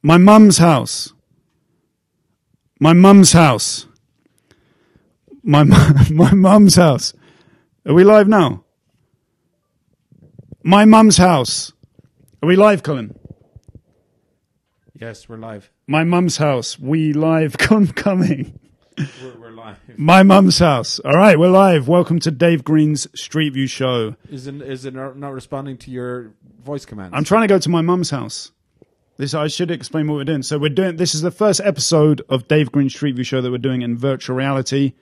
My mum's house. My mum's house. My mum's house. Are we live now? My mum's house. Are we live, Colin? Yes, we're live. My mum's house. We live. Coming. We're live. My mum's house. All right, we're live. Welcome to Dave Green's Street View Show. Is it not responding to your voice commands? I'm trying to go to my mum's house. I should explain what we're doing. So this is the first episode of Dave Green's Street View Show that we're doing in virtual reality.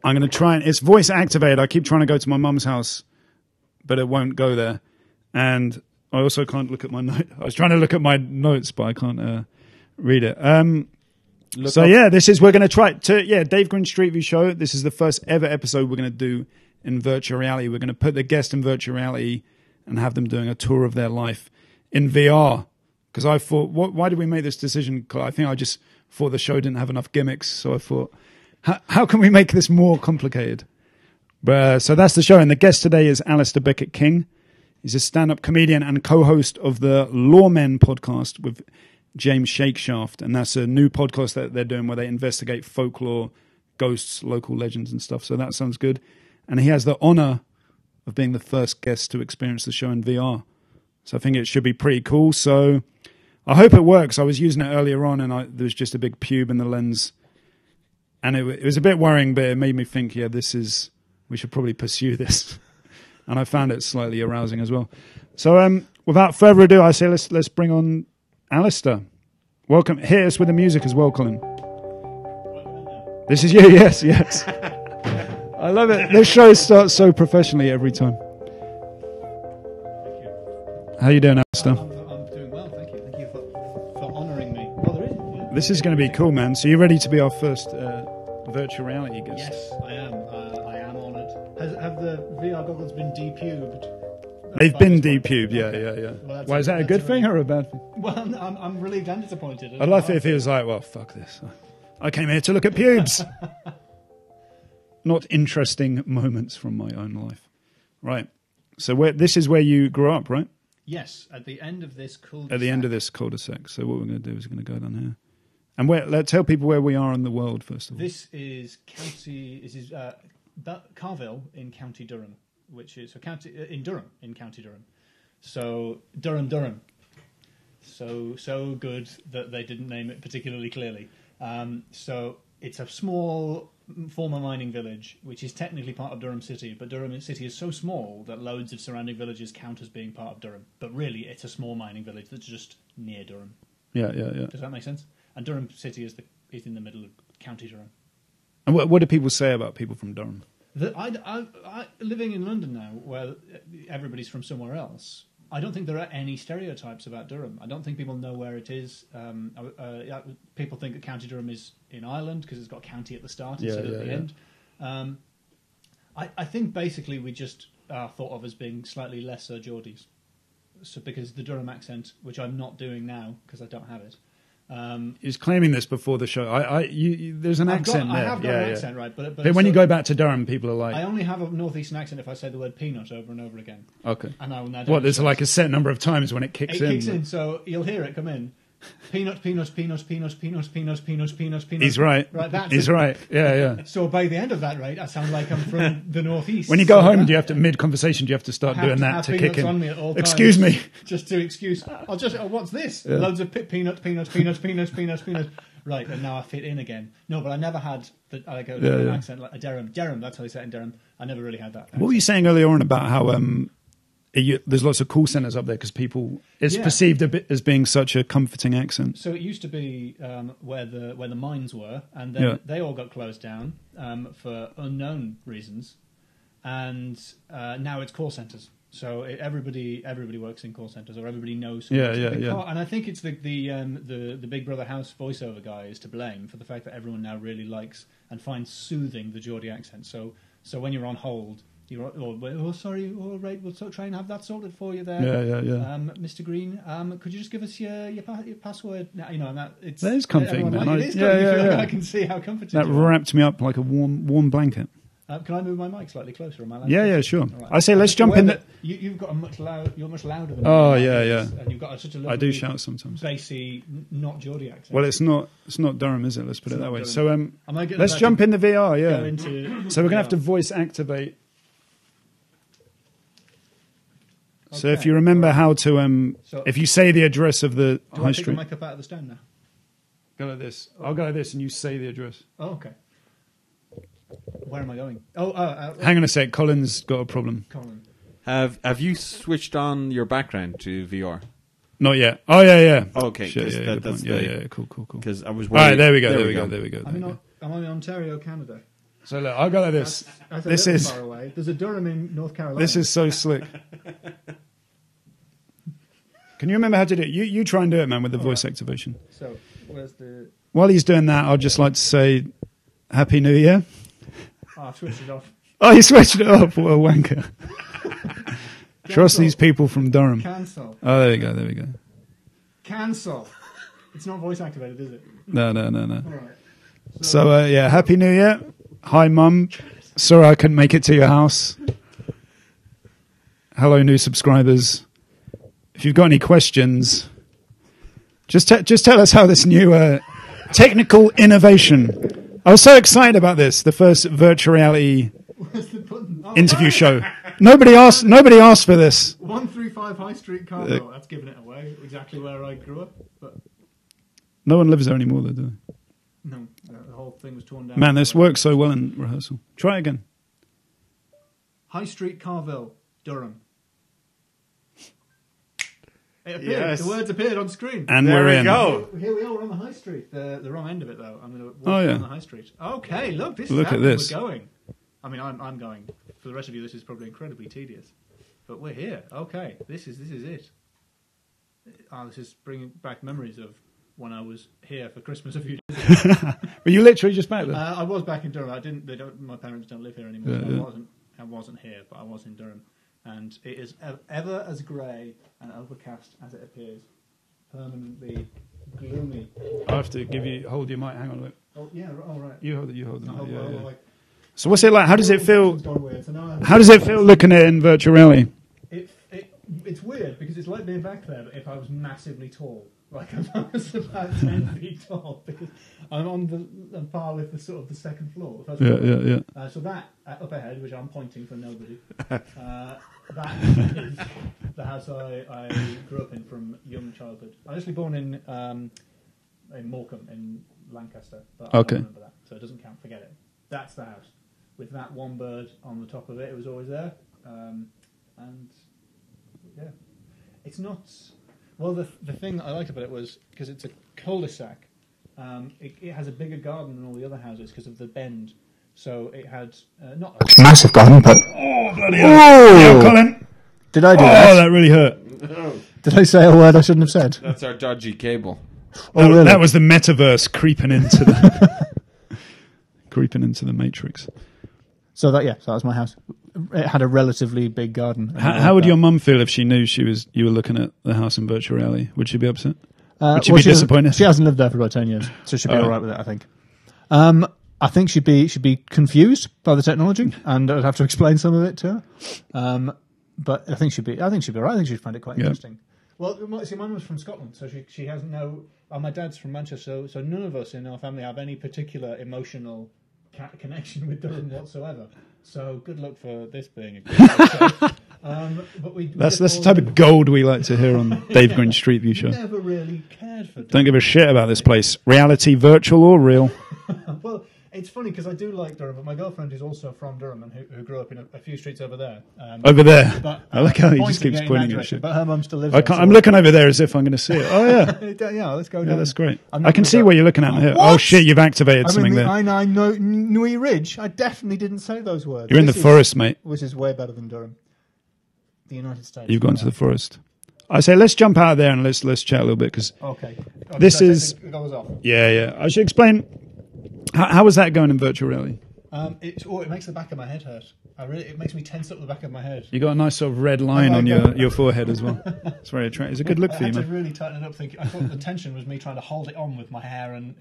I'm going to try it's voice activated. I keep trying to go to my mum's house, but it won't go there. And I also can't look at my note. I was trying to look at my notes, but I can't read it. We're going to try Dave Green's Street View Show. This is the first ever episode we're going to do in virtual reality. We're going to put the guest in virtual reality and have them doing a tour of their life in VR. Because I thought, why did we make this decision? I think I just thought the show didn't have enough gimmicks. So I thought, how can we make this more complicated? So that's the show. And the guest today is Alasdair Becket King. He's a stand-up comedian and co-host of the Loremen podcast with James Shakeshaft. And that's a new podcast that they're doing where they investigate folklore, ghosts, local legends and stuff. So that sounds good. And he has the honor of being the first guest to experience the show in VR. So I think it should be pretty cool. So I hope it works. I was using it earlier on and there was just a big pube in the lens. And it was a bit worrying, but it made me think, we should probably pursue this. And I found it slightly arousing as well. So without further ado, I say let's bring on Alasdair. Welcome. Hit us with the music as well, Colin. This is you, yes. I love it. This show starts so professionally every time. How you doing, Alasdair? I'm doing well, thank you. Thank you for honouring me. Well, there is. Yeah. This is going to be cool, man. So you're ready to be our first virtual reality guest? Yes, I am. I am honoured. Have the VR goggles been depubed? They've been depubed, yeah. Well, why, is that a good thing or a bad thing? Well, I'm relieved and disappointed. I'd love it if he was like, well, fuck this. I came here to look at pubes. Not interesting moments from my own life. Right. So this is where you grew up, right? Yes, at the end of this cul-de-sac. At the end of this cul-de-sac. So what we're going to do is we're going to go down here. And let's tell people where we are in the world, first of all. This is Carville in County Durham, which is in Durham, in County Durham. So Durham. So good that they didn't name it particularly clearly. So it's a small former mining village, which is technically part of Durham City, but Durham City is so small that loads of surrounding villages count as being part of Durham. But really, it's a small mining village that's just near Durham. Yeah. Does that make sense? And Durham City is in the middle of County Durham. And what do people say about people from Durham? I living in London now, where everybody's from somewhere else, I don't think there are any stereotypes about Durham. I don't think people know where it is. People think that County Durham is in Ireland because it's got county at the start instead of at the end. I think basically we just are thought of as being slightly lesser Geordies. So because the Durham accent, which I'm not doing now because I don't have it. He was claiming this before the show. There's an accent there. I have got an accent, right? But when you go back to Durham, people are like... I only have a northeastern accent if I say the word peanut over and over again. Okay. And I will now... There's like a set number of times when it kicks in? It kicks in, so you'll hear it come in. Peanut. He's right. He's right. Yeah. So by the end of that, right, I sound like I'm from the northeast. When you go home, mid-conversation, do you have to start doing that to kick in? On me at all Excuse times, me. Just to excuse. What's this? Yeah. Loads of peanut. Right, and now I fit in again. No, but I never had an accent like a Durham. That's how they say it in Durham. I never really had that accent. What were you saying earlier on about how... there's lots of call centres up there because it's perceived a bit as being such a comforting accent. So it used to be where the mines were, and then they all got closed down for unknown reasons, and now it's call centres. So everybody works in call centres, or everybody knows. Yeah. And I think it's the Big Brother House voiceover guy is to blame for the fact that everyone now really likes and finds soothing the Geordie accent. So when you're on hold. Sorry, all right, we'll try and have that sorted for you there. Yeah. Mr. Green, could you just give us your password? That is comforting, man. It is comforting. I can see how comforting. That wrapped me up like a warm blanket. Can I move my mic slightly closer? Am I allowed Yeah, to? yeah, sure. All right. I say let's jump in. You've got a much loud. You're much louder than Oh, me. yeah. And you've got such a lovely, I do shout sometimes. bassy, not Geordie accent. Well, it's not Durham, is it? Let's put it that way. Durham. So Am I getting let's about jump to in the VR. go Yeah. into So we're gonna have to VR? voice activate. So Okay. if you remember how to So- if you say the address of the Do high I pick the street, mic up out of the stand now? go like this. I'll go like this, and you say the address. Oh, okay. Where am I going? Hang on a sec. Colin's got a problem. Colin. Have you switched on your background to VR? Not yet. Oh yeah. Okay, Shit, 'cause yeah, that- good that's point. the- Yeah. Cool. Because I was All right, worried. there we go. There we go. I'm in Ontario, Canada. So look, I'll go like this. That's This a little is far away. There's a Durham in North Carolina. this is so slick. Can you remember how to do it? You try and do it, man, with the voice activation. So, where's the... While he's doing that, I'd just like to say Happy New Year. Oh, I've switched it off. Oh, you switched it up. What a wanker. Trust these people from Durham. Cancel. Oh, there we go. Cancel. It's not voice activated, is it? No. All right. So, yeah, Happy New Year. Hi, Mum. Sorry I couldn't make it to your house. Hello, new subscribers. If you've got any questions, just tell us how this new technical innovation. I was so excited about this, the first virtual reality Where's the button? Oh, interview show. Nobody asked for this. 135 High Street, Carville. That's giving it away. Exactly where I grew up. But No one lives there anymore, though, do they? no, the whole thing was torn down. Man, this worked so well in rehearsal. Try it again. High Street, Carville, Durham. It appeared. Yes. The words appeared on screen. And There we're we in. go. Here we are, we're on the High Street. The wrong end of it, though. I'm going to walk Oh, yeah. on the High Street. Okay, look, this Look is how at this. we're going. I mean, I'm going. For the rest of you, this is probably incredibly tedious. But we're here. Okay, this is it. Oh, this is bringing back memories of when I was here for Christmas a few days ago. Were you literally just back there? I was back in Durham. My parents don't live here anymore. Yeah, So yeah. I wasn't here, but I was in Durham, and it is ever as grey and overcast as it appears. Permanently gloomy. I have to hold your mic. Hang on a minute. Oh yeah, all right. You hold it. Oh, mic. Yeah, yeah. like, So what's it like? How does it feel? it's gone weird, so now How does it feel looking at it in virtual reality? it's weird because it's like being back there, but if I was massively tall, like I was about 10 feet tall, because I'm on par with the sort of the second floor. The first floor. Yeah. So that up ahead, which I'm pointing for nobody, that is the house I grew up in from young childhood. I was actually born in Morecambe in Lancaster, but I Okay. don't remember that, so it doesn't count. Forget it. That's the house with that one bird on the top of it. It was always there, and yeah, it's not. Well, the thing I liked about it was because it's a cul-de-sac. It has a bigger garden than all the other houses because of the bend. So it had not a Massive garden, but Oh, bloody hell. Yeah, Colin. did I do Oh, that? that really hurt. Did I say a word I shouldn't have said? That's our dodgy cable. Oh, really? That was the metaverse creeping into the matrix. So that was my house. It had a relatively big garden. How would your mum feel if she knew you were looking at the house in virtual reality? Would she be upset? Would she be disappointed? She hasn't lived there for about 10 years, so she'd be Oh. all right with it, I think. I think she'd be confused by the technology, and I'd have to explain some of it to her. But I think she'd be all right. I think she'd find it quite interesting. Well, see, mine was from Scotland, so she has no. My dad's from Manchester, so none of us in our family have any particular emotional connection with Durham whatsoever. So good luck for this being a good episode. But That's the type of gold we like to hear on Dave Green Street View Show. Never really cared for Durham. Don't give a shit about this place. Reality, virtual or real? Well, it's funny because I do like Durham, but my girlfriend is also from Durham and who grew up in a few streets over there. Over there. But, I like how he just pointing keeps in pointing that at direction, shit. But her mum still lives I there. can't, so- I'm looking over there as if I'm going to see it. Oh, yeah. Yeah, let's go down. Yeah, that's great. I'm I not can gonna see go- what you're looking at here. What? Oh, shit, you've activated I'm something in the there. I-9 Nui Ridge. I definitely didn't say those words. You're in the This is- forest, mate. Which is way better than Durham. The United States. You've gone to the forest. I say let's jump out of there and let's chat a little bit because Okay. This is- It goes off. yeah. I should explain how was that going in virtual reality? It makes the back of my head hurt. It makes me tense up the back of my head. You got a nice sort of red line on your forehead as well. It's very attractive. It's a good look for you, I had man. to really tighten it up. I thought the tension was me trying to hold it on with my hair and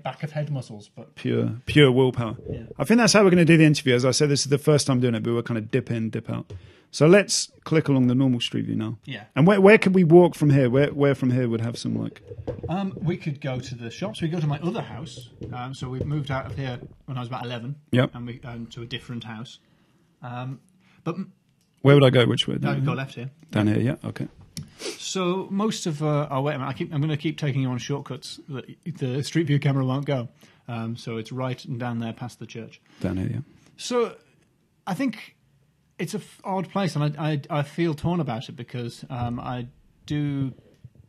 back of head muscles, but Pure willpower. Yeah. I think that's how we're going to do the interview. As I said, this is the first time doing it, but we're kind of dip in, dip out. So let's click along the normal street view now. yeah. And where could we walk from here? Where from here would have some like... We could go to the shops. We go to my other house. So we moved out of here when I was about 11. Yep. And we to a different house. But Where would I go? Which way? no, go left here. Down here, yeah, okay. So most of wait a minute. I'm going to keep taking you on shortcuts that the Street View camera won't go. So it's right and down there past the church. Down here, yeah. So I think it's an odd place, and I feel torn about it because I do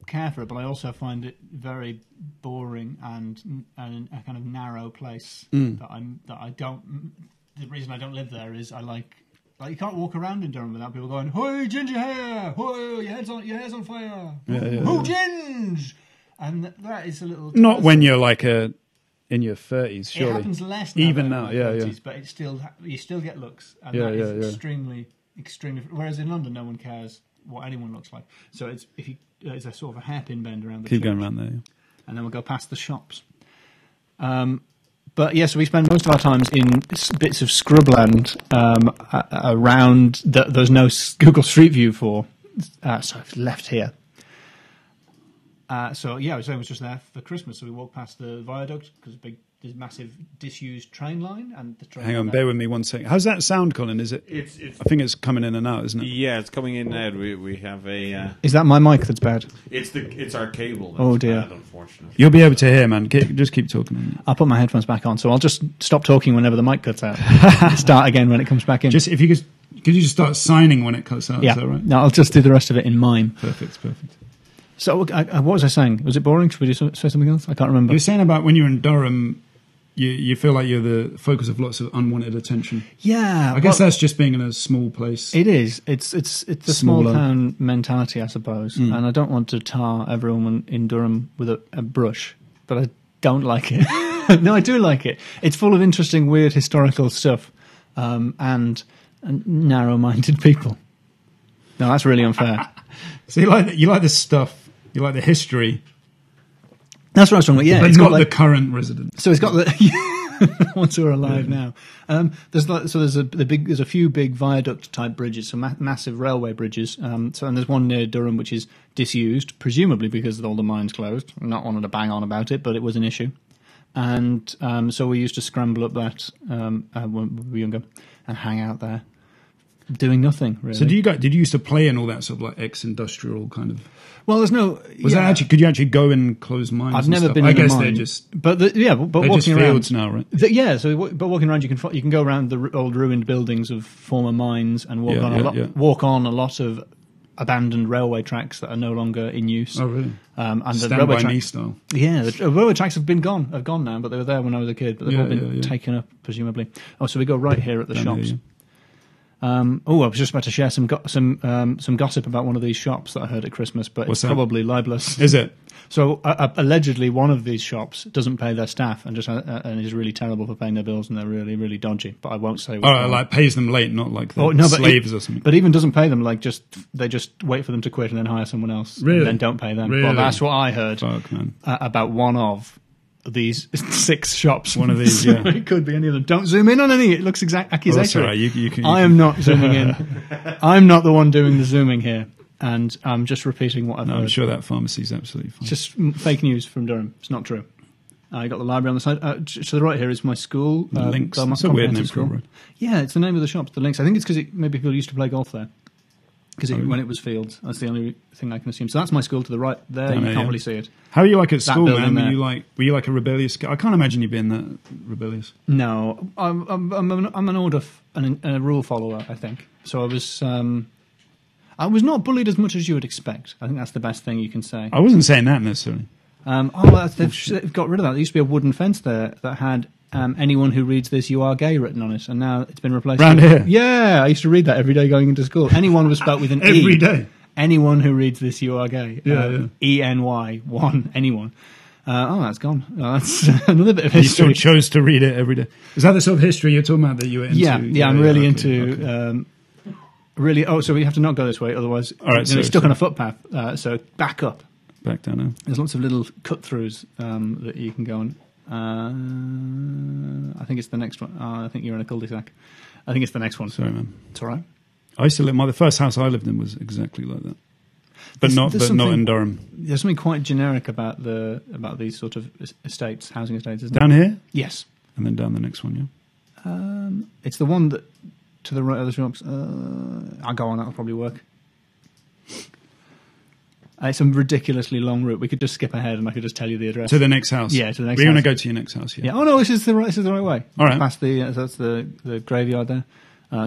care for it, but I also find it very boring and a kind of narrow place that I don't. The reason I don't live there is I like you can't walk around in Durham without people going, "Hoi, ginger hair! Hoi, your hair's on fire! Who ginge?" And that is a little Not when you're like in your 30s, surely. It happens less now Even than now, in my yeah. 30s, but you still get looks, and Yeah, that is yeah. extremely. Whereas in London, no one cares what anyone looks like. So it's a sort of a hairpin bend around the Keep church. going around there, yeah. And then we'll go past the shops. But yeah, so we spend most of our times in bits of scrubland around that there's no Google Street View for. So I've left here. So yeah, I was just there for Christmas. So we walked past the viaduct because there's massive disused train line, and the train. Hang on, bear with me 1 second. How's that sound, Colin? Is it? It's I think it's coming in and out, isn't it? yeah, it's coming in now. We have a. Is that my mic that's bad? It's our cable. That's Oh, dear. bad, unfortunately. You'll be able to hear, man. Just keep talking. I'll put my headphones back on, so I'll just stop talking whenever the mic cuts out. Start again when it comes back in. Just if you could you just start signing when it cuts out? yeah. Is that right? No, I'll just do the rest of it in mime. Perfect. So what was I saying? Was it boring? Should we say something else? I can't remember. You were saying about when you're in Durham, you feel like you're the focus of lots of unwanted attention. Yeah, I guess that's just being in a small place. it is. It's the small Smaller. town mentality, I suppose. And I don't want to tar everyone in Durham with a brush, but I don't like it. No, I do like it. It's full of interesting, weird historical stuff, and narrow-minded people. No, that's really unfair. So you like the stuff, you like the history, That's what I was talking about. Yeah, but it's not got the current residents. So it's got the ones who are alive now. There's a few big viaduct type bridges, so massive railway bridges. And there's one near Durham which is disused, presumably because all the mines closed. I'm not wanting to bang on about it, but it was an issue. And so we used to scramble up that when we were younger and hang out there, doing nothing really. So did you used to play in all that sort of like ex-industrial kind of? Well, there's no. Was that actually? Could you actually go in closed mines? I've and never stuff? been. I in guess a mine. they're just. But they're walking just around fields now, right? But walking around, you can go around the old ruined buildings of former mines and walk on a lot of abandoned railway tracks that are no longer in use. Oh, really? And the Stand railway by me tracks. style. Yeah, the railway tracks have gone now, but they were there when I was a kid. But they've all been taken up, presumably. Oh, so we go right here at the Down shops. here, I was just about to share some gossip about one of these shops that I heard at Christmas, but What's it's that? probably libelous. Is it? So allegedly, one of these shops doesn't pay their staff and is really terrible for paying their bills, and they're really, really dodgy. But I won't say. Which one. Like pays them late, not like slaves or something. But even doesn't pay them. Like they just wait for them to quit and then hire someone else. Really? And then don't pay them. Really? Well, that's what I heard Fuck, man. about one of these 6 shops. One of these, yeah. It could be any of them. Don't zoom in on any. It looks exact accusation. That's all right. You can. I am not zooming in. I'm not the one doing the zooming here, and I'm just repeating what I've heard. I'm sure that pharmacy's absolutely fine. It's just fake news from Durham. It's not true. I got the library on the side. To the right here is my school. The Links. Belmont It's a weird name Comprehensive for a School. road. Yeah, it's the name of the shop, the Links. I think it's because maybe people used to play golf there. Because when it was fields, that's the only thing I can assume. So that's my school to the right there. Down You there, can't yeah. really see it. How are you like at school, building man? there. Were you like a rebellious kid? I can't imagine you being that rebellious. No, I'm an order and a rule follower, I think. So I was not bullied as much as you would expect. I think that's the best thing you can say. I wasn't saying that necessarily. They've got rid of that. There used to be a wooden fence there that had anyone who reads this, you are gay written on it, and now it's been replaced. Round here? Yeah, I used to read that every day going into school. Anyone was spelt with an E. Every day? Anyone who reads this, you are gay. Yeah. ENY, one, anyone. That's gone. Oh, that's another bit of You still history. chose to read it every day. Is that the sort of history you're talking about that you were into? Yeah, I'm really okay, into. okay. Really. Oh, so we have to not go this way, otherwise All right, you're gonna be stuck on a footpath. So back up. Back down now. There's lots of little cut-throughs that you can go on. I think it's the next one. I think you're in a cul-de-sac. I think it's the next one. Sorry, man. It's all right. I used to live. The first house I lived in was exactly like that, but There's not something- in Durham. There's something quite generic about these sort of estates, housing estates, isn't Down there? here, Yes. and then down the next one. Yeah. It's the one that to the right of the shops. I'll go on. That'll probably work. It's a ridiculously long route. We could just skip ahead, and I could just tell you the address. To the next house. Yeah, to the next We're going to house. go to your next house. Yeah. Yeah. Oh no, this is the right way. All right. Past the that's the graveyard there.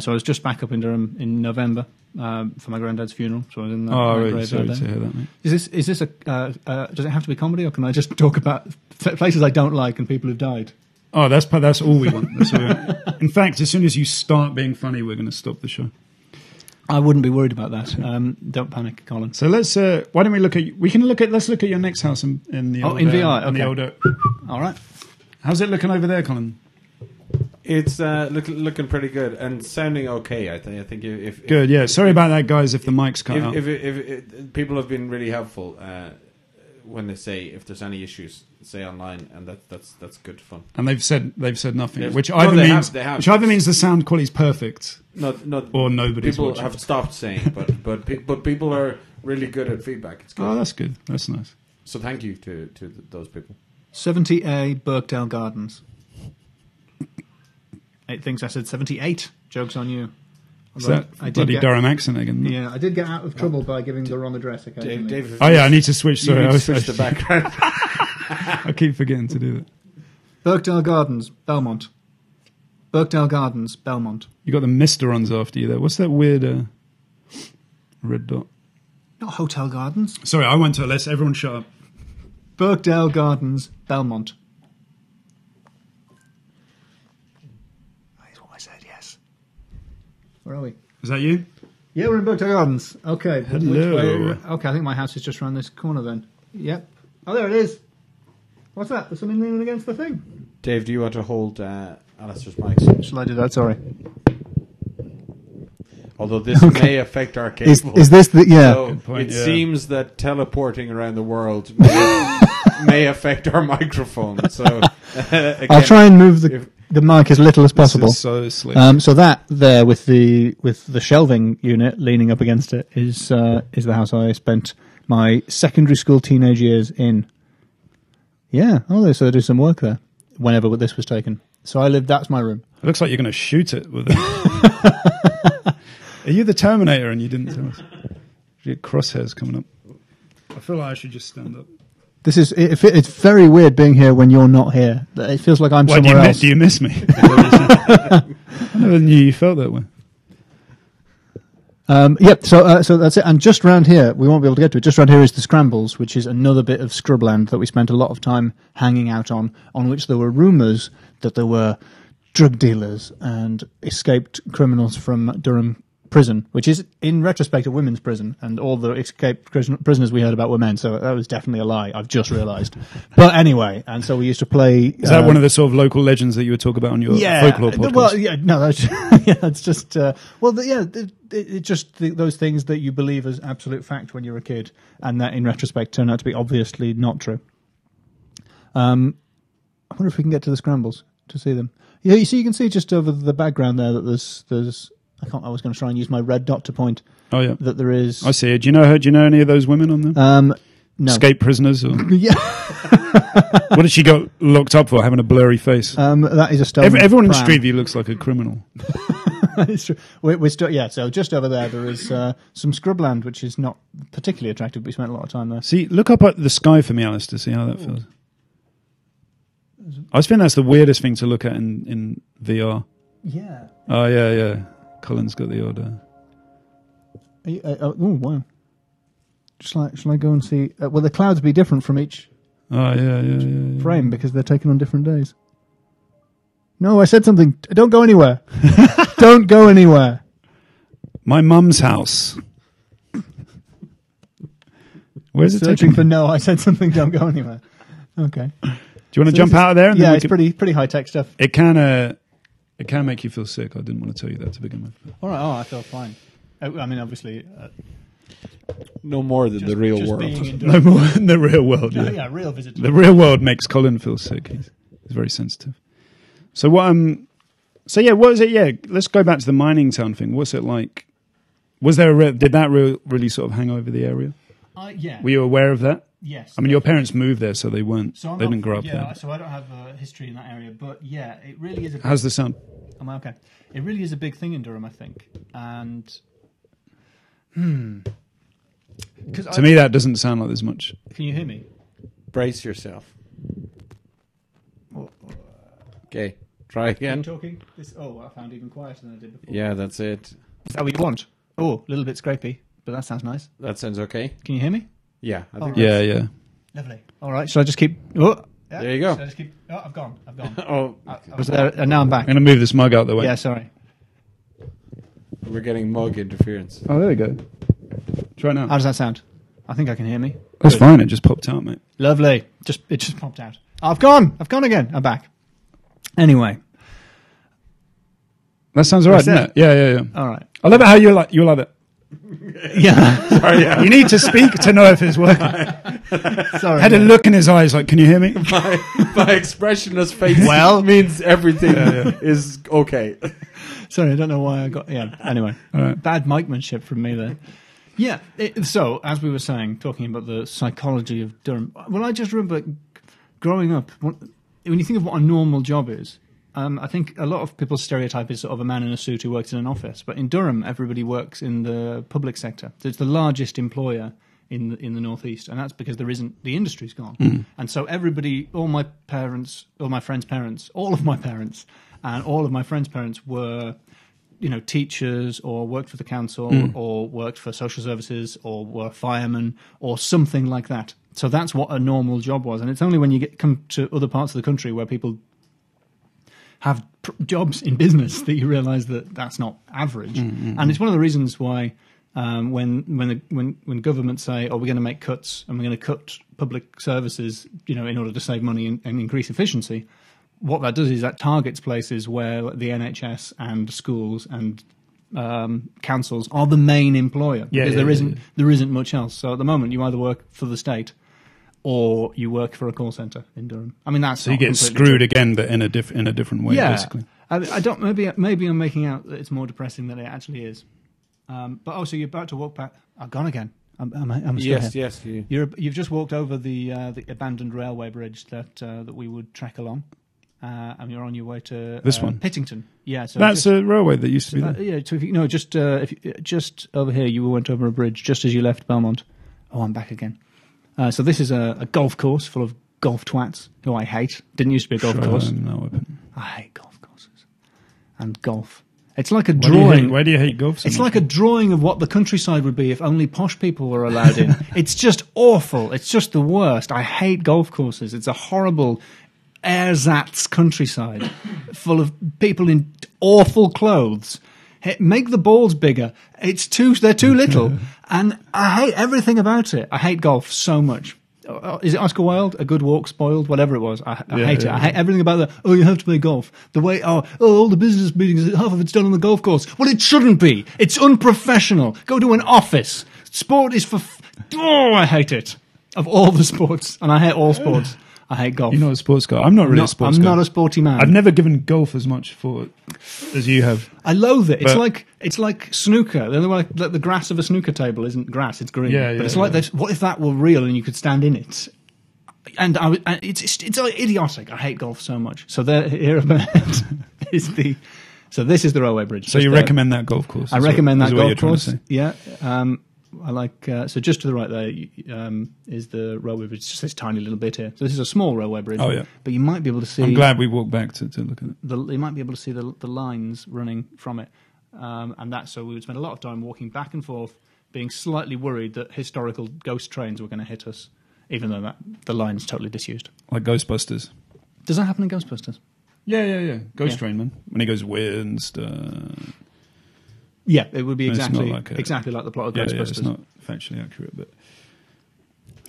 So I was just back up in Durham in November for my granddad's funeral. So I was in that, Oh, that really? graveyard Sorry there. to hear that, mate. Is this a does it have to be comedy, or can I just talk about places I don't like and people who've died? Oh, that's all we want. That's all we want. In fact, as soon as you start being funny, we're going to stop the show. I wouldn't be worried about that. Don't panic, Colin. So let's. Why don't we look at? Let's look at your next house in the. Oh, old, in VR, in the okay. older. All right. How's it looking over there, Colin? It's looking pretty good and sounding okay. I think if Good. Yeah. Sorry about that, guys. If the mic's cut out. if people have been really helpful when they say if there's any issues, say online, and that's good fun. And they've said nothing, Yes. which No, either they means have. the sound quality is perfect, Not or nobody's people watching. have stopped saying, but people are really good at feedback. It's good. Oh, that's good. That's nice. So thank you to those people. 70A Birkdale Gardens. It thinks I said 78. Joke's on you. Is Although that I did bloody get- Durham accent again? Yeah, I did get out of trouble by giving the wrong address occasionally. Dave, Oh yeah, I need to switch. you Sorry, need I, to was, switch the background. I keep forgetting to do that. Birkdale Gardens, Belmont. Birkdale Gardens, Belmont. You got the Misterons after you there. What's that weird red dot? Not Hotel Gardens. Sorry, I went to. Let's everyone shut up. Birkdale Gardens, Belmont. That is what I said, yes. Where are we? Is that you? Yeah, we're in Birkdale Gardens. Okay. Hello. Okay, I think my house is just around this corner then. Yep. Oh, there it is. What's that? There's something leaning against the thing. Dave, do you want to hold Alasdair's mic? Shall I do that? Sorry. Although this may affect our cable. Is this the... Yeah. So Good point, it yeah. seems that teleporting around the world may affect our microphone. So again, I'll try and move if- the mic as little as This possible. is so slick. So that there with the shelving unit leaning up against it is the house I spent my secondary school teenage years in. Yeah, so they do some work there. Whenever this was taken, so I lived. That's my room. It looks like you're going to shoot it with it. Are you the Terminator and you didn't tell us? You get crosshairs coming up. I feel like I should just stand up. This is it's very weird being here when you're not here. It feels like I'm Why, somewhere else. do you miss me? I never knew you felt that way. Yep. So that's it. And just round here, we won't be able to get to it. Just round here is the Scrambles, which is another bit of scrubland that we spent a lot of time hanging out on which there were rumours that there were drug dealers and escaped criminals from Durham prison, which is in retrospect a women's prison, and all the escaped prisoners we heard about were men. So that was definitely a lie. I've just realised. But anyway, and so we used to play. Is that one of the sort of local legends that you would talk about on your folklore podcast? Well, yeah, no, that's it's just it's just those things that you believe as absolute fact when you're a kid, and that in retrospect turn out to be obviously not true. I wonder if we can get to the Scrambles to see them. Yeah, you can see just over the background there that there's. I was going to try and use my red dot to point. Oh yeah, that there is. I see it. Do you know any of those women on there? No. Escape prisoners? Or? Yeah. What did she got locked up for? Having a blurry face. That is a stone. Everyone in pram. Street View looks like a criminal. It's true. We're still, yeah. So just over there is some scrubland, which is not particularly attractive. But we spent a lot of time there. See, look up at the sky for me, Alice, to see how that feels. I just think that's the weirdest thing to look at in VR. Yeah. Oh yeah. Colin's got the order. Oh wow! Shall I go and see? Will the clouds be different from each Oh yeah. frame because they're taken on different days? No, I said something. Don't go anywhere. Don't go anywhere. My mum's house. Where's it Searching taking for no. I said something. Don't go anywhere. Okay. Do you want to jump out of there? And then Yeah, we it's can- pretty high tech stuff. It can make you feel sick. I didn't want to tell you that to begin with. All right. Oh, I feel fine. I mean, obviously, No more than the real just world. being in No Durham. more in the real world. No, Yeah. yeah, real visitor. The real world makes Colin feel sick. He's very sensitive. So what? So yeah, what is it? Yeah, let's go back to the mining town thing. What's it like? Was there did that really sort of hang over the area? Yeah. Were you aware of that? Yes. I mean, your parents moved there, so they weren't. So I'm they not- didn't grow up yeah, there. so I don't have a history in that area, but yeah, it really is a. How's the sound? Am I okay? It really is a big thing in Durham, I think, and because To me, that doesn't sound like there's much. can you hear me? Brace yourself. Okay, try I'm again. talking. I found even quieter than I did before. Yeah, that's it. is that what you want? Oh, a little bit scrapey, but that sounds nice. That sounds okay. Can you hear me? Yeah, I think. Yeah, yeah. Lovely. All right. Shall I just keep? Oh, Yeah, There you go. So I just keep. Oh, I've gone. Oh, was there? And now I'm back. I'm going to move this mug out the way. Yeah. Sorry. we're getting mug interference. Oh, there we go. Try now. How does that sound? I think I can hear me. That's Good. fine. It just popped out, mate. Lovely. It just popped out. I've gone again. I'm back. Anyway. That sounds alright, That's doesn't it? it. Yeah. All right. I love it how you're like that. Yeah. You need to speak to know if it's working. Sorry. Had a look in his eyes like, can you hear me? My expressionless face Well- means everything is okay. Sorry, I don't know why I got. Yeah. Anyway, All right. bad micmanship from me there. Yeah. So as we were saying, talking about the psychology of Durham. Well, I just remember growing up. When you think of what a normal job is, I think a lot of people's stereotype is sort of a man in a suit who works in an office. But in Durham, everybody works in the public sector. So it's the largest employer in the northeast, and that's because the industry's gone. And so everybody, all my parents, all my friends' parents, all of my parents, and all of my friends' parents were, teachers or worked for the council or worked for social services or were firemen or something like that. So that's what a normal job was, and it's only when you come to other parts of the country where people have jobs in business that you realise that that's not average. And it's one of the reasons why when governments say, "Oh, we're going to make cuts and we're going to cut public services," in order to save money and increase efficiency, what that does is that targets places where the NHS and schools and councils are the main employer because there isn't much else. So at the moment, you either work for the state or you work for a call centre in Durham. I mean, that's So you not get completely screwed true. again, but in a different way, basically. I don't. Maybe I'm making out that it's more depressing than it actually is. But also, you're about to walk back. I've gone again. I'm still here. Yes. You've just walked over the abandoned railway bridge that we would trek along, and you're on your way to This one? Pittington. Yeah, so That's a railway that used to be there. yeah. So just over here, you went over a bridge just as you left Belmont. Oh, I'm back again. So this is a golf course full of golf twats who I hate. Didn't used to be a golf course. No, I hate golf courses and golf. It's like a drawing. Why do you hate golf so It's much? like a drawing of what the countryside would be if only posh people were allowed in. It's just awful. It's just the worst. I hate golf courses. It's a horrible ersatz countryside full of people in awful clothes. Make the balls bigger. They're too little. And I hate everything about it. I hate golf so much. Is it Oscar Wilde? A good walk spoiled? Whatever it was. I hate it. I hate everything about that. Oh, you have to play golf. The way, all the business meetings, half of it's done on the golf course. Well, it shouldn't be. It's unprofessional. Go to an office. Sport is for... I hate it. Of all the sports. And I hate all sports. I hate golf. You're not a sports guy. I'm not really a sports I'm guy. not a sporty man. I've never given golf as much thought as you have. I loathe it. But- It's like snooker. The grass of a snooker table isn't grass; it's green. Yeah, but it's yeah, like yeah. this. What if that were real and you could stand in it? And it's idiotic. I hate golf so much. So here is the. So this is the railway bridge. So Just you there. recommend that golf course? I is recommend what- that is what you're golf trying to course. say. Yeah. I like. So just to the right there is the railway bridge. It's just this tiny little bit here. So this is a small railway bridge. Oh, yeah. But you might be able to see. I'm glad we walked back to look at it. You might be able to see the lines running from it. And that's so we would spend a lot of time walking back and forth, being slightly worried that historical ghost trains were going to hit us, even though the line's totally disused. Like Ghostbusters. Does that happen in Ghostbusters? Yeah. Ghost Yeah. Train, man. When he goes Winston. Yeah, it would be No, it's exactly not like exactly like the plot of Yeah, Ghostbusters. it's not factually accurate, but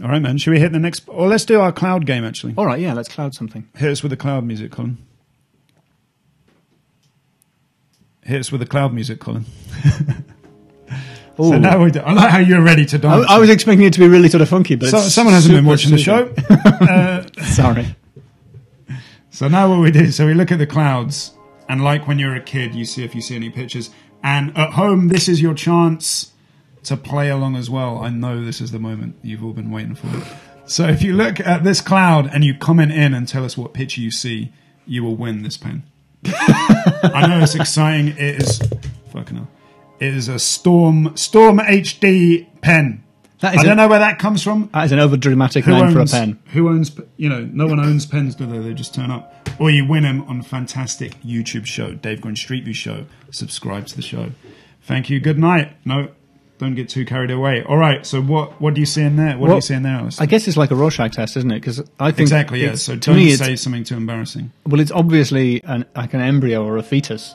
All right, man. Should we hit the next? Or let's do our cloud game, actually. All right, yeah, let's cloud something. Hit us with the cloud music, Colin. Hit us with the cloud music, Colin. So now we do. I like how you're ready to dance. I was expecting it to be really sort of funky, but Someone hasn't been watching the show. Sorry. So now what we do, so we look at the clouds, and like when you're a kid, you see if you see any pictures. And at home, this is your chance to play along as well. I know this is the moment you've all been waiting for. So if you look at this cloud and you comment in and tell us what picture you see, you will win this pen. I know it's exciting. It is fucking hell. It is a Storm HD pen. I don't know where that comes from. That is an over-dramatic name for a pen. Who owns, no one owns pens, do they? They just turn up. Or you win them on a fantastic YouTube show, Dave Green Street View Show. Subscribe to the show. Thank you. Good night. No, don't get too carried away. All right, so what do you see in there? What do you see in there, Alice? I guess it's like a Rorschach test, isn't it? Because I think exactly, yeah. So don't say something too embarrassing. Well, it's obviously like an embryo or a fetus,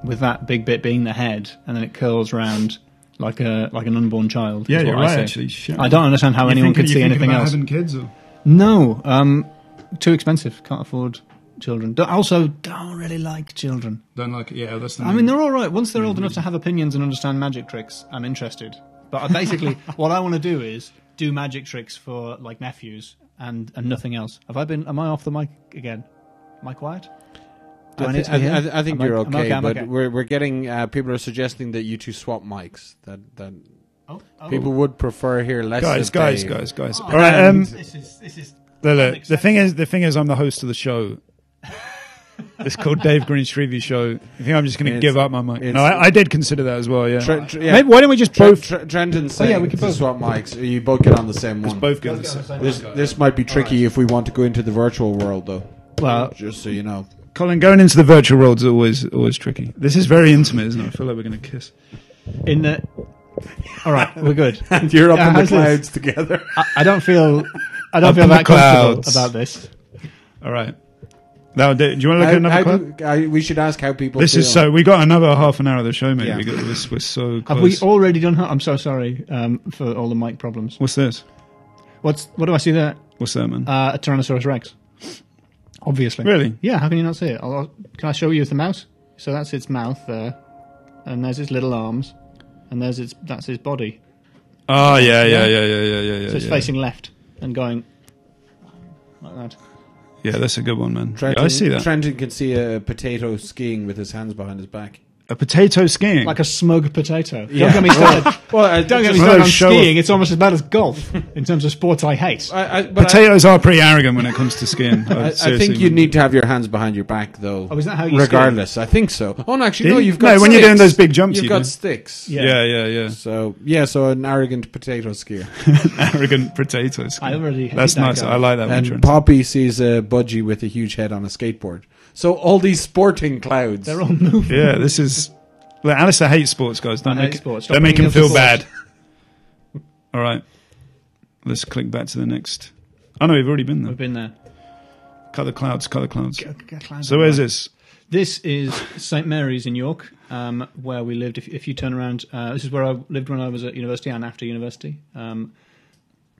with that big bit being the head, and then it curls around like an unborn child. Yeah, you're right. Actually, shit. I don't understand how anyone could see anything else. Having kids? Or? No, too expensive. Can't afford children. Don't really like children. Don't like it. Yeah, that's the. I mean, they're all right once they're old enough to have opinions and understand magic tricks. I'm interested. But basically, what I want to do is do magic tricks for like nephews and nothing else. Am I off the mic again? Am I quiet? I think you're okay, but okay. We're getting people are suggesting that you two swap mics. That people would prefer here less. Guys. All right. This is. Look, the thing is, I'm the host of the show. It's called Dave Green Street View Show. You think I'm just going to give up my mic? No, I did consider that as well. Yeah. Maybe, why don't we just both? Trenton's saying we could both swap mics. You both get on the same one. Both get on the same. This might be tricky if we want to go into the virtual world, though. Well, just so you know. Colin, going into the virtual world is always tricky. This is very intimate, isn't it? I feel like we're going to kiss. All right, we're good. You're up in the clouds together. I don't feel that comfortable about this. All right. Now, do you want to look at another cloud? We should ask how people. This feel. is so. We got another half an hour of the show, mate. Yeah. We're so close. Have we already done? I'm so sorry for all the mic problems. What's this? What do I see there? What's that, man? A Tyrannosaurus Rex. Obviously. Really? Yeah, how can you not see it? Can I show you the mouse? So that's its mouth there, and there's its little arms, and that's its body. Oh, yeah. So it's facing left and going like that. Yeah, that's a good one, man. Trenton, I see that. Trenton can see a potato skiing with his hands behind his back. A potato skiing? Like a smug potato. Yeah. Don't get me started. Don't get me started on skiing. It's almost as bad as golf in terms of sports I hate. Potatoes are pretty arrogant when it comes to skiing. I think you need to have your hands behind your back, though. Oh, is that how you regardless, ski? I think so. Oh, no, actually, no, you've got sticks. when you're doing those big jumps, you've got sticks. Yeah. So an arrogant potato skier. Arrogant potato skier. I already hate That's that nice. guy. I like that and one. Poppy sees a budgie with a huge head on a skateboard. So all these sporting clouds. They're all moving. Yeah, this is... Look, Alistair hates sports, guys. Don't make him feel sports. bad. All right. Let's click back to the next. Oh, no, we've already been there. We've been there. Cut the clouds. Clouds So where's this? This is St Mary's in York, where we lived. If you turn around, this is where I lived when I was at university and after university.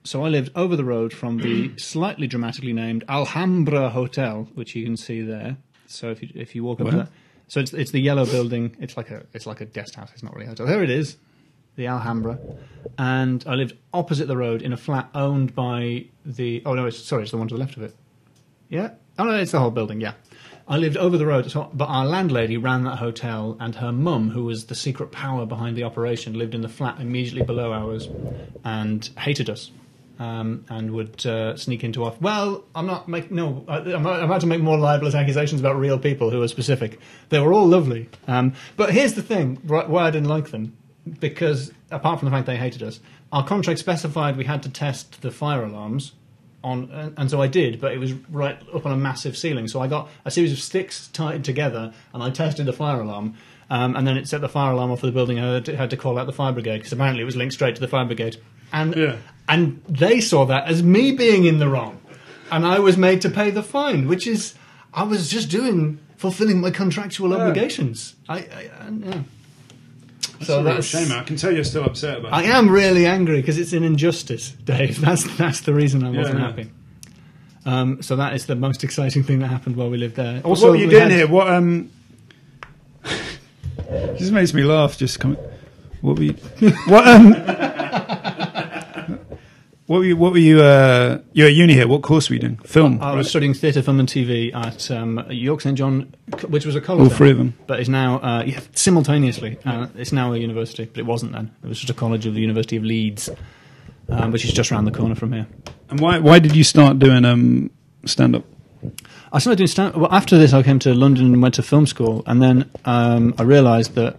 So I lived over the road from the slightly dramatically named Alhambra Hotel, which you can see there. So if you walk up there, so it's the yellow building. It's like a guest house. It's not really a hotel. There it is, the Alhambra. And I lived opposite the road in a flat owned by the. Oh no, it's the one to the left of it. Yeah. Oh no, it's the whole building. Yeah. I lived over the road, but our landlady ran that hotel, and her mum, who was the secret power behind the operation, lived in the flat immediately below ours, and hated us. And would sneak into off. Well, I'm about to make more libelous accusations about real people who are specific. They were all lovely. But here's the thing, why I didn't like them. Because, apart from the fact they hated us, our contract specified we had to test the fire alarms, and so I did, but it was right up on a massive ceiling. So I got a series of sticks tied together, and I tested the fire alarm. And then it set the fire alarm off for the building, and I had to call out the fire brigade, because apparently it was linked straight to the fire brigade. And they saw that as me being in the wrong. And I was made to pay the fine, which is, I was just fulfilling my contractual obligations. So That's a real shame. I can tell you're still upset about I it. am really angry because it's an injustice, Dave. That's the reason I wasn't Yeah. happy. So that is the most exciting thing that happened while we lived there. Also, what were you doing here? What just makes me laugh. What were you? What were you? You're at uni here. What course were you doing? Film. I was studying theatre, film, and TV at York St John, which was a college. All then, three of them. but is now simultaneously. It's now a university, but it wasn't then. It was just a college of the University of Leeds, which is just around the corner from here. And why did you start doing stand up? I started doing stand. Well, after this, I came to London and went to film school, and then I realised that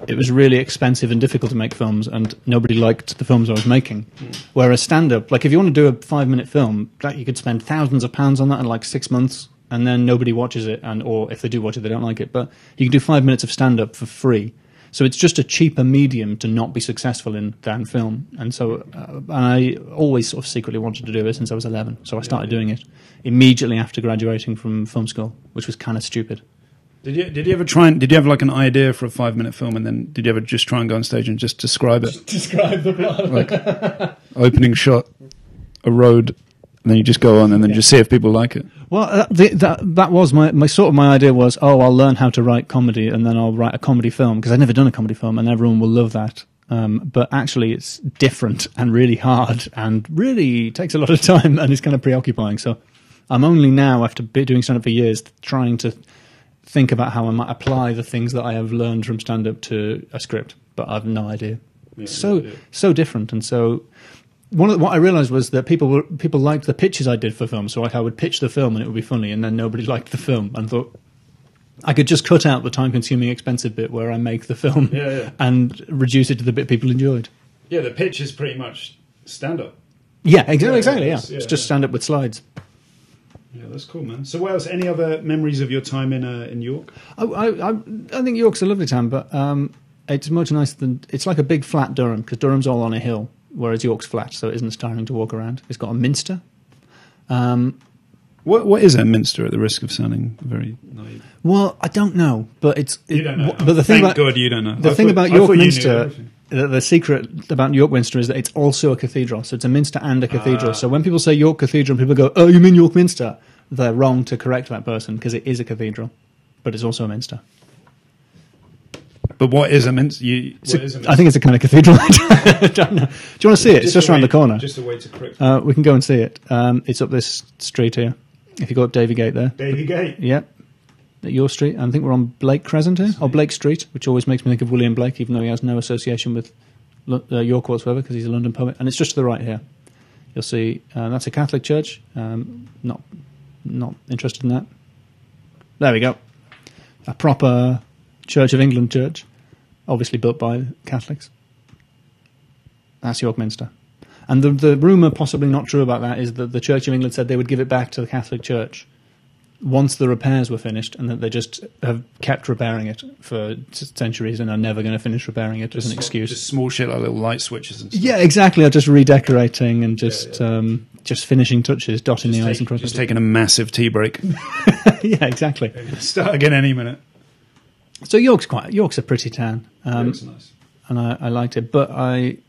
it was really expensive and difficult to make films, and nobody liked the films I was making. Whereas stand-up, like if you want to do a 5-minute film, you could spend thousands of pounds on that in like 6 months, and then nobody watches it, or if they do watch it, they don't like it. But you can do 5 minutes of stand-up for free. So it's just a cheaper medium to not be successful in than film. And so I always sort of secretly wanted to do it since I was 11. So I started doing it immediately after graduating from film school, which was kind of stupid. Did you ever try and did you have like an idea for a 5-minute film, and then did you ever just try and go on stage and just describe it? Describe the plot. Like opening shot, a road, and then you just go on and then just see if people like it. Well, that was my idea was, I'll learn how to write comedy and then I'll write a comedy film, because I'd never done a comedy film and everyone will love that. But actually it's different and really hard and really takes a lot of time and is kind of preoccupying. So I'm only now, after doing stand-up for years, trying to think about how I might apply the things that I have learned from stand-up to a script, but I have no idea. Yeah, So different, and so what I realised was that people liked the pitches I did for films. So I would pitch the film and it would be funny, and then nobody liked the film, and thought I could just cut out the time-consuming, expensive bit where I make the film and reduce it to the bit people enjoyed. Yeah, the pitch is pretty much stand-up. Yeah, exactly. Yeah, yeah, it's just stand-up with slides. Yeah, that's cool, man. So what else? Any other memories of your time in York? I think York's a lovely town, but it's much nicer than... It's like a big flat Durham, because Durham's all on a hill, whereas York's flat, so it isn't as tiring to walk around. It's got a minster. What is a minster, at the risk of sounding very naive? Well, I don't know, but it's... You don't know. But the thing Thank about, God you don't know. The I thing thought- about I York thought you knew Minster... everything. The secret about York Minster is that it's also a cathedral. So it's a minster and a cathedral. So when people say York Cathedral and people go, "Oh, you mean York Minster?" they're wrong to correct that person, because it is a cathedral, but it's also a minster. But what is a minster? I think it's a kind of cathedral. I don't know. Do you want to see it? It's just around the corner. Just a way to correct. We can go and see it. It's up this street here. If you go up Davy Gate there. Davy Gate. Yep. At your street. I think we're on Blake Crescent here, or Blake Street, which always makes me think of William Blake, even though he has no association with York whatsoever, because he's a London poet. And it's just to the right here. You'll see that's a Catholic church. Not interested in that. There we go. A proper Church of England church, obviously built by Catholics. That's York Minster. And the rumour, possibly not true about that, is that the Church of England said they would give it back to the Catholic Church once the repairs were finished, and that they just have kept repairing it for centuries and are never going to finish repairing it as an excuse. Just small shit like little light switches and stuff. Yeah, exactly. Or just redecorating and just finishing touches, dotting the i's and crossing. Just taking a massive tea break. Yeah, exactly. Start again any minute. So York's a pretty town. York's nice. And I liked it, but in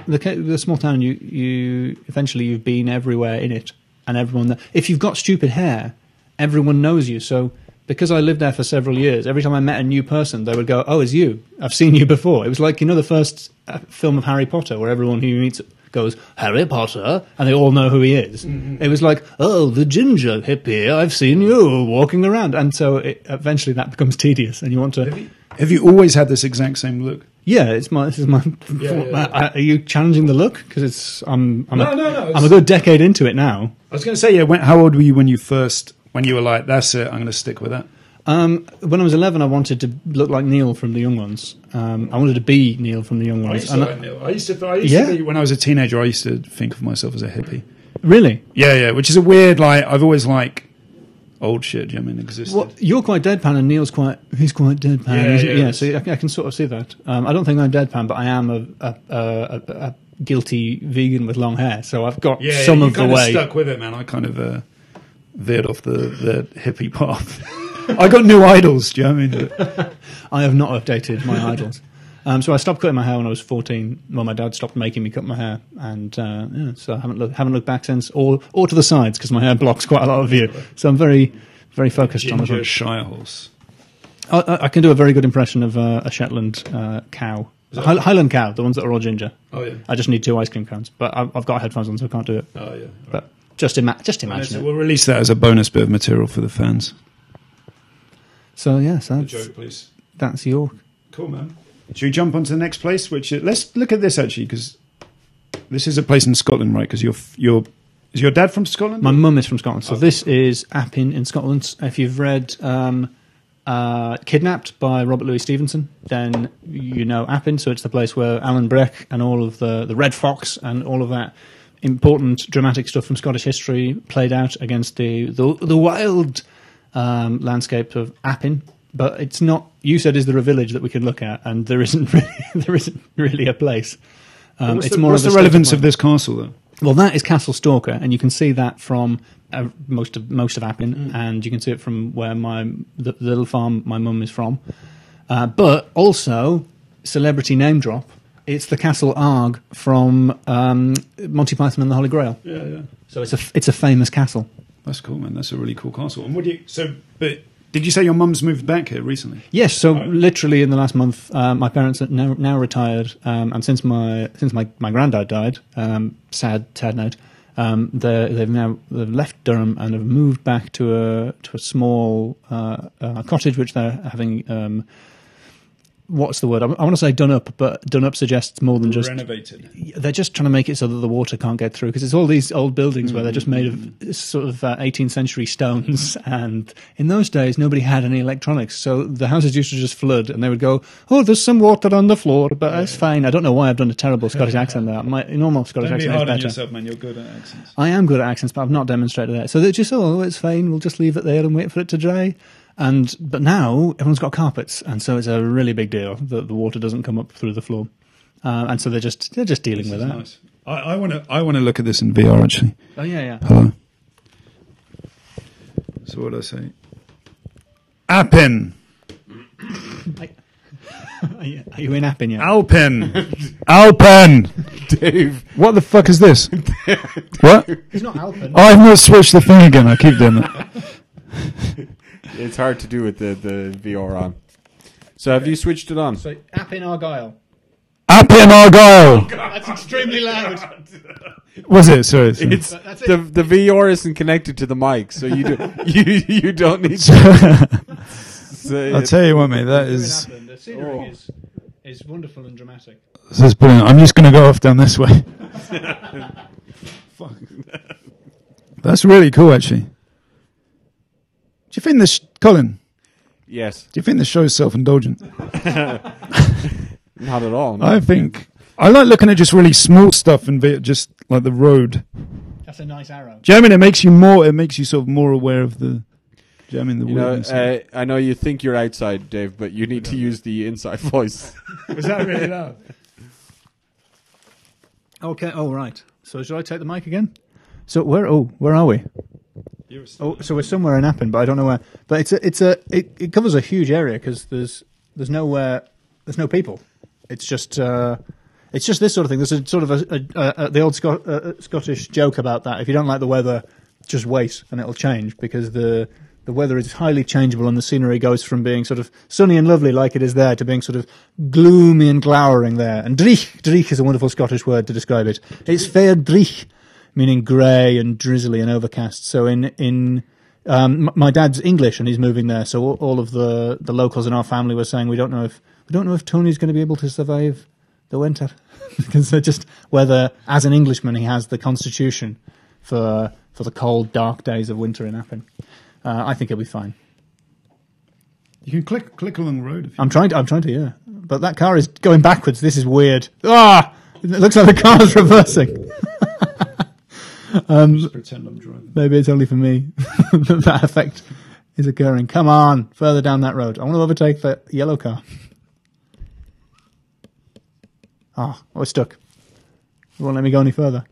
the small town, you eventually you've been everywhere in it. And everyone, if you've got stupid hair, everyone knows you. So because I lived there for several years, every time I met a new person, they would go, "Oh, it's you. I've seen you before." It was like, the first film of Harry Potter, where everyone who meets goes, "Harry Potter," and they all know who he is. Mm-hmm. It was like, "Oh, the ginger hippie, I've seen you walking around." And so eventually that becomes tedious, and you want to... Have you always had this exact same look? Yeah, this is my. Yeah. Are you challenging the look? Because I'm a good decade into it now. I was going to say, how old were you when you were like, "That's it, I'm going to stick with that"? When I was 11, I wanted to look like Neil from The Young Ones. I wanted to be Neil from The Young Ones. I used to be, when I was a teenager, I used to think of myself as a hippie. Really? Yeah, which is a weird, I've always old shit, do you know what I mean, existed. Well, you're quite deadpan and Neil's quite deadpan. Yeah, so I can sort of see that. I don't think I'm deadpan, but I am a guilty vegan with long hair, so I've got some of the way. Stuck with it, man. I kind of veered off the hippie path. I got new idols. Do you know what I mean? I have not updated my idols. So I stopped cutting my hair when I was 14. Well, my dad stopped making me cut my hair, and so I haven't looked back since, or to the sides because my hair blocks quite a lot of view. So I'm very, very focused on the front. Shire horse. I can do a very good impression of a Shetland cow, Highland cow, the ones that are all ginger. Oh yeah. I just need 2 ice cream cones, but I've got headphones on, so I can't do it. Oh yeah. But just imagine it. We'll release that as a bonus bit of material for the fans. So yes, The joke, please. That's York. Cool, man. Should we jump on to the next place? Let's look at this actually, because this is a place in Scotland, right? Because is your dad from Scotland? My mum is from Scotland, so this is Appin in Scotland. If you've read Kidnapped by Robert Louis Stevenson, then you know Appin. So it's the place where Alan Breck and all of the Red Fox and all of that important dramatic stuff from Scottish history played out against the wild landscape of Appin. But it's not. You said, is there a village that we could look at? And there isn't really a place. What's the relevance of this castle, though? Well, that is Castle Stalker, and you can see that from most of Appin, and you can see it from where the little farm my mum is from. But also, celebrity name drop. It's the Castle Arg from Monty Python and the Holy Grail. Yeah. So it's a famous castle. That's cool, man. That's a really cool castle. And but did you say your mum's moved back here recently? Yes. So literally in the last month, my parents are now retired, and since my granddad died, sad note, they've left Durham and have moved back to a small cottage which they're having. What's the word? I want to say done up, but done up suggests more than just renovated. They're just trying to make it so that the water can't get through, because it's all these old buildings where they're just made of sort of 18th century stones, and in those days nobody had any electronics, so the houses used to just flood, and they would go, "Oh, there's some water on the floor, but it's fine." I don't know why I've done a terrible Scottish accent there. My normal Scottish accent is better. Don't be hard on yourself, man. You're good at accents. I am good at accents, but I've not demonstrated that. So they're just, it's fine. We'll just leave it there and wait for it to dry. But now everyone's got carpets, and so it's a really big deal that the water doesn't come up through the floor, and so they're just dealing with that. Nice. I want to look at this in VR actually. Oh yeah. Hello. So what do I say? Appin. Are you in Appin yet? Alpin. Dave. What the fuck is this? What? He's not Alpin. I've not switched the thing again. I keep doing that. It's hard to do with the VR on. So have you switched it on? So Appin Argyll. Appin Argyll. That's extremely loud. Was it? Sorry. It's That's the VR isn't connected to the mic, so you don't need to. I'll tell you what, mate. That is The scenery is wonderful and dramatic. this is brilliant. I'm just going to go off down this way. Fuck. That's really cool, actually. Do you think this, Colin? Yes. Do you think the show's self-indulgent? Not at all. No. I think I like looking at just really small stuff and just like the road. That's a nice arrow. Do you know what I mean? It makes you sort of more aware of the. Do you know what I mean? The weirdness. I know you think you're outside, Dave, but you need to use the inside voice. Was that really loud? Okay. Oh right. So should I take the mic again? So where are we? Oh, so we're somewhere in Appin, but I don't know where. But it covers a huge area because there's no people. It's just this sort of thing. There's a sort of the old Scottish joke about that. If you don't like the weather, just wait and it'll change, because the weather is highly changeable and the scenery goes from being sort of sunny and lovely like it is there to being sort of gloomy and glowering there. And dreich is a wonderful Scottish word to describe it. It's fair dreich, meaning grey and drizzly and overcast. So my dad's English and he's moving there, so all of the locals in our family were saying we don't know if Tony's going to be able to survive the winter because they're just whether as an Englishman he has the constitution for the cold dark days of winter in Appin. I think he'll be fine. You can click along the road. I'm trying to, yeah. But that car is going backwards. This is weird. It looks like the car is reversing. Just pretend I'm driving. Maybe it's only for me that effect is occurring. Come on, further down that road. I want to overtake the yellow car. We're stuck. It won't let me go any further.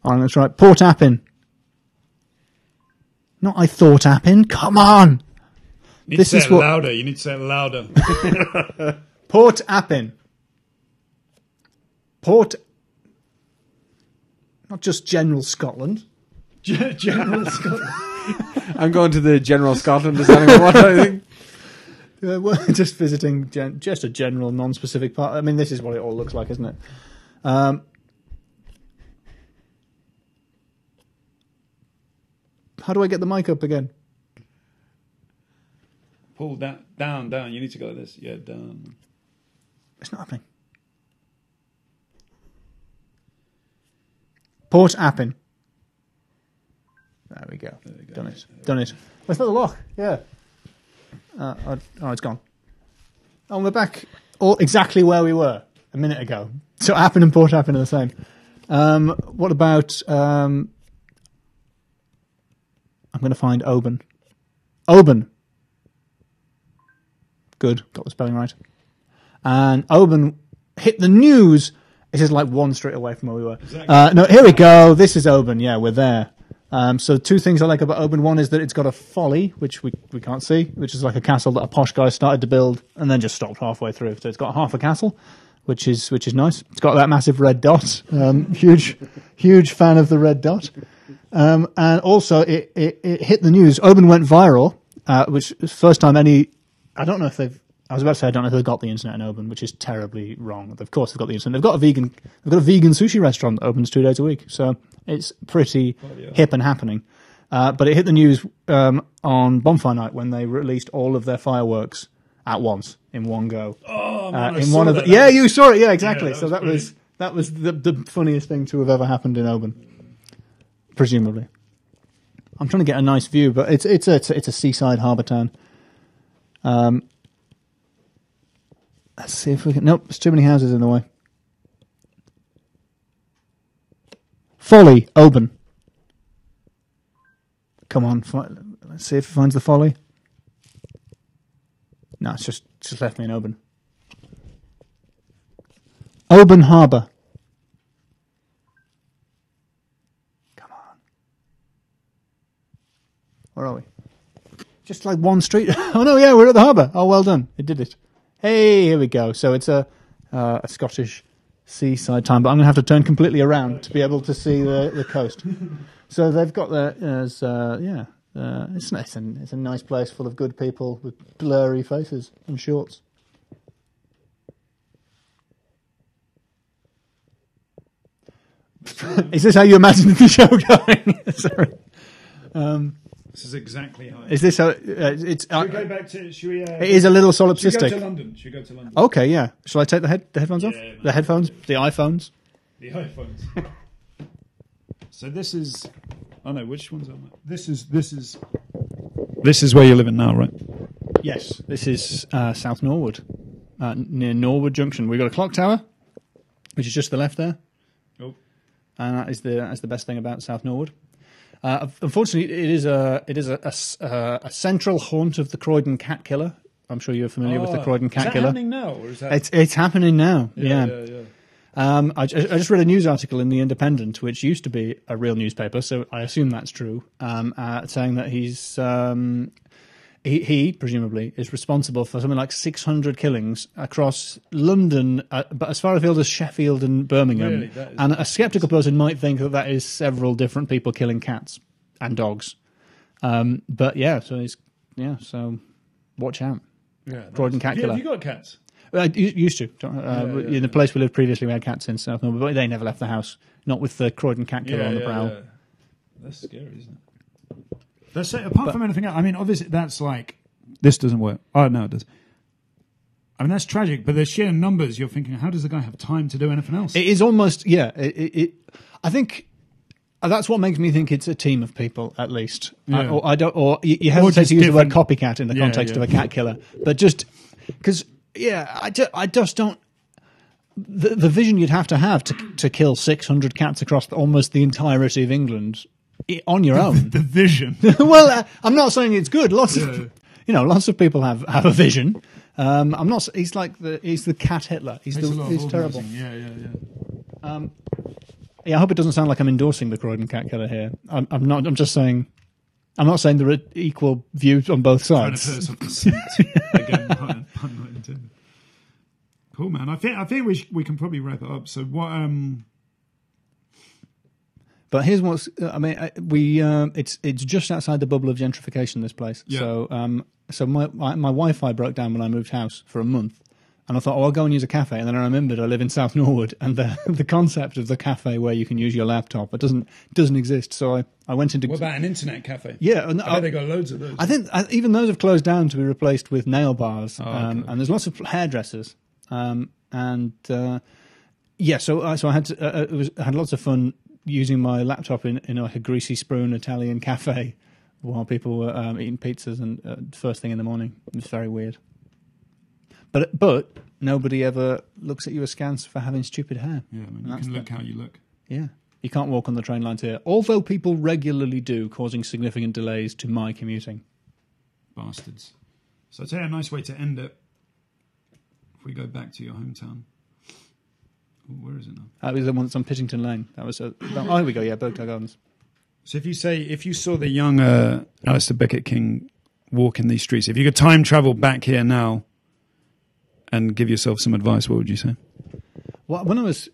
All right, let's try Port Appin. Not I thought Appin. Come on. You need to say it louder. You need to say it louder. Port Appin. Port. Not just General Scotland. General Scotland. I'm going to the General Scotland. Is that what I think? We're just visiting just a general, non-specific part. I mean, this is what it all looks like, isn't it? How do I get the mic up again? Pull down. You need to go like this. Yeah, down. It's not happening. Port Appin. There we go. Done it. Well, it's not the lock. Yeah. Oh, it's gone. Oh, we're back exactly where we were a minute ago. So Appin and Port Appin are the same. What about... I'm going to find Oban. Oban. Good. Got the spelling right. And Oban hit the news. It's just like one street away from where we were. Exactly. No, here we go. This is Oban. Yeah, we're there. So two things I like about Oban. One is that it's got a folly, which we can't see, which is like a castle that a posh guy started to build and then just stopped halfway through. So it's got half a castle, which is nice. It's got that massive red dot. Huge fan of the red dot. And also it hit the news. Oban went viral, which is the first time I don't know if they've got the internet in Oban, which is terribly wrong. Of course they've got the internet. They've got a vegan sushi restaurant that opens 2 days a week. So it's pretty hip and happening. But it hit the news on Bonfire Night when they released all of their fireworks at once in one go. Oh, man, you saw it. Yeah, exactly. Yeah, so that was the funniest thing to have ever happened in Oban, presumably. I'm trying to get a nice view, but it's a seaside harbour town. Let's see if we can... Nope, there's too many houses in the way. Folly, Oban. Come on, let's see if it finds the folly. No, it's just left me in Oban. Oban Harbour. Come on. Where are we? Just like one street. Oh no, yeah, we're at the harbour. Oh, well done. It did it. Hey, here we go. So it's a Scottish seaside town, but I'm going to have to turn completely around to be able to see the coast. So they've got it's nice, and it's a nice place full of good people with blurry faces and shorts. Is this how you imagined the show going? Sorry. This is exactly how. Is this how it's? Should we go back to? It is a little solipsistic. Should we go to London? Okay, yeah. Shall I take the headphones off? Yeah, the headphones, the iPhones. The iPhones. So this is. Oh no, which one's on that? This is where you're living now, right? Yes, this is South Norwood, near Norwood Junction. We've got a clock tower, which is just to the left there. Oh, and that's the best thing about South Norwood. Unfortunately, it is a central haunt of the Croydon cat killer. I'm sure you're familiar with the Croydon cat killer. Is that happening now, or is that? It's happening now. Yeah. Yeah. I just read a news article in The Independent, which used to be a real newspaper, so I assume that's true, saying that he presumably is responsible for something like 600 killings across London, but as far afield as Sheffield and Birmingham. Really? And a sceptical person might think that is several different people killing cats and dogs. But yeah, so watch out. Yeah, Croydon cat killer. Have you got cats? Used to. In the place we lived previously, we had cats in South Norwood, but they never left the house. Not with the Croydon cat killer on the prowl. Yeah. That's scary, isn't it? Apart from anything else, I mean, obviously, that's like, this doesn't work. Oh, no, it does. I mean, that's tragic, but the sheer numbers, you're thinking, how does the guy have time to do anything else? It is almost, yeah. I think that's what makes me think it's a team of people, at least. Yeah. You hesitate to use the word copycat in the context of a cat killer, but just because, I just don't. The vision you'd have to kill 600 cats across almost the entirety of England on your own. The vision. Well, I'm not saying it's good. Lots of people have a vision. I'm not. He's the cat Hitler. He's terrible. Yeah. I hope it doesn't sound like I'm endorsing the Croydon cat killer here. I'm not. I'm just saying I'm not saying there are equal views on both Trying to sides. put us off the scent. Again, pun not intended. Cool, man. I think we can probably wrap it up. So what? But here's what's. I mean, it's just outside the bubble of gentrification. This place. Yeah. So my Wi-Fi broke down when I moved house for a month, and I thought, oh, I'll go and use a cafe. And then I remembered I live in South Norwood, and the concept of the cafe where you can use your laptop it doesn't exist. So I went into. What about an internet cafe? Yeah, and I bet they got loads of those. I think even those have closed down to be replaced with nail bars, okay. and there's lots of hairdressers, So I had I had lots of fun using my laptop in like a greasy spoon Italian cafe while people were eating pizzas and first thing in the morning. It was very weird. But nobody ever looks at you askance for having stupid hair. Yeah, I mean, you can look how you look. Yeah. You can't walk on the train lines here, although people regularly do, causing significant delays to my commuting. Bastards. So I'll tell you a nice way to end it. If we go back to your hometown. Oh, where is it now? That was the one that's on Pittington Lane. That was here we go. Yeah, Bergdale Gardens. So if you saw the young Alasdair Becket King walk in these streets, if you could time travel back here now and give yourself some advice, what would you say? Well, when I was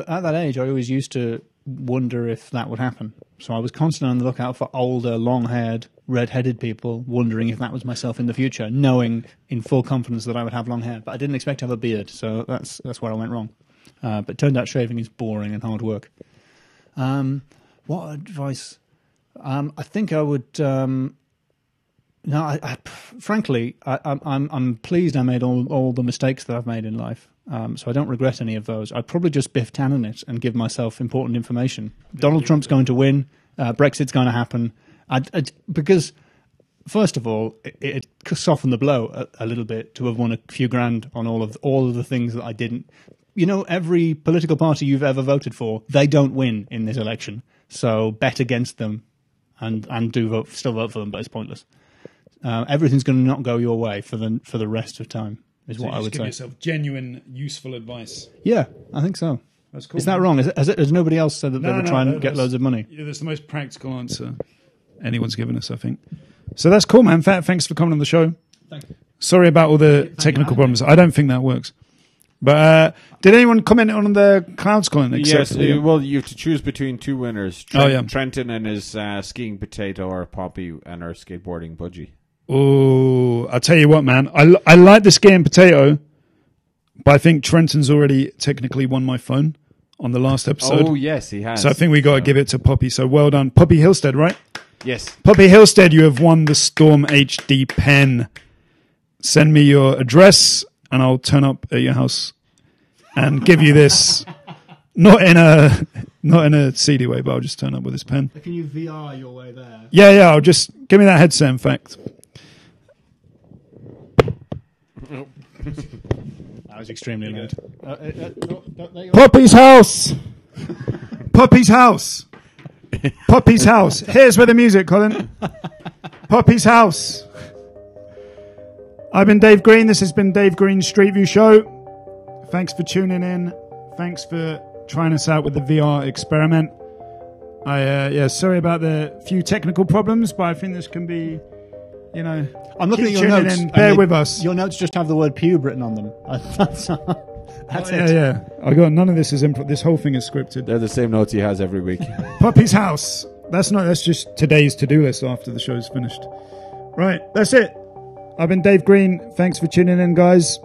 at that age, I always used to wonder if that would happen. So I was constantly on the lookout for older, long-haired, red-headed people, wondering if that was myself in the future, knowing in full confidence that I would have long hair. But I didn't expect to have a beard, so that's where I went wrong. But it turned out shaving is boring and hard work. What advice? I think I would. Frankly, I'm pleased I made all the mistakes that I've made in life. So I don't regret any of those. I'd probably just Biff Tannen it and give myself important information. Donald Trump's going to win. Brexit's going to happen. Because, first of all, it softened the blow a little bit to have won a few grand on all of the things that I didn't. You know, every political party you've ever voted for, they don't win in this election. So bet against them and still vote for them, but it's pointless. Everything's going to not go your way for the rest of time. Is what I would say. Give yourself genuine, useful advice. Yeah, I think so. That's cool. Is that wrong? Has nobody else said that they would try and get loads of money? Yeah, that's the most practical answer anyone's given us, I think. So that's cool, man. Thanks for coming on the show. Thank you. Sorry about all the technical problems. I don't think that works. But did anyone comment on the clouds calling? Yes, well, you have to choose between two winners. Yeah. Trenton and his skiing potato, or Poppy and her skateboarding budgie. Oh, I'll tell you what, man. I like the skiing potato, but I think Trenton's already technically won my phone on the last episode. Oh, yes, he has. So I think we got to give it to Poppy. So well done. Poppy Hillstead, right? Yes. Poppy Hillstead, you have won the Storm HD pen. Send me your address and I'll turn up at your house and give you this. Not in a CD way, but I'll just turn up with this pen. Can you VR your way there? Yeah, I'll just give me that headset, in fact. That was extremely loud. Poppy's house! Poppy's house! Poppy's house. Here's where the music, Colin. Poppy's house. I've been Dave Green. This has been Dave Green's Street View Show. Thanks for tuning in. Thanks for trying us out with the VR experiment. Sorry about the few technical problems, but I think this can be, I'm looking at your tuning notes. in. Bear with us. Your notes just have the word pube written on them. That's it. Yeah. I got none of this is this whole thing is scripted. They're the same notes he has every week. Poppy's house. That's just today's to-do list after the show's finished. Right, that's it. I've been Dave Green. Thanks for tuning in, guys.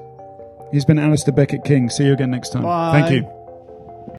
He's been Alasdair Becket King. See you again next time. Bye. Thank you.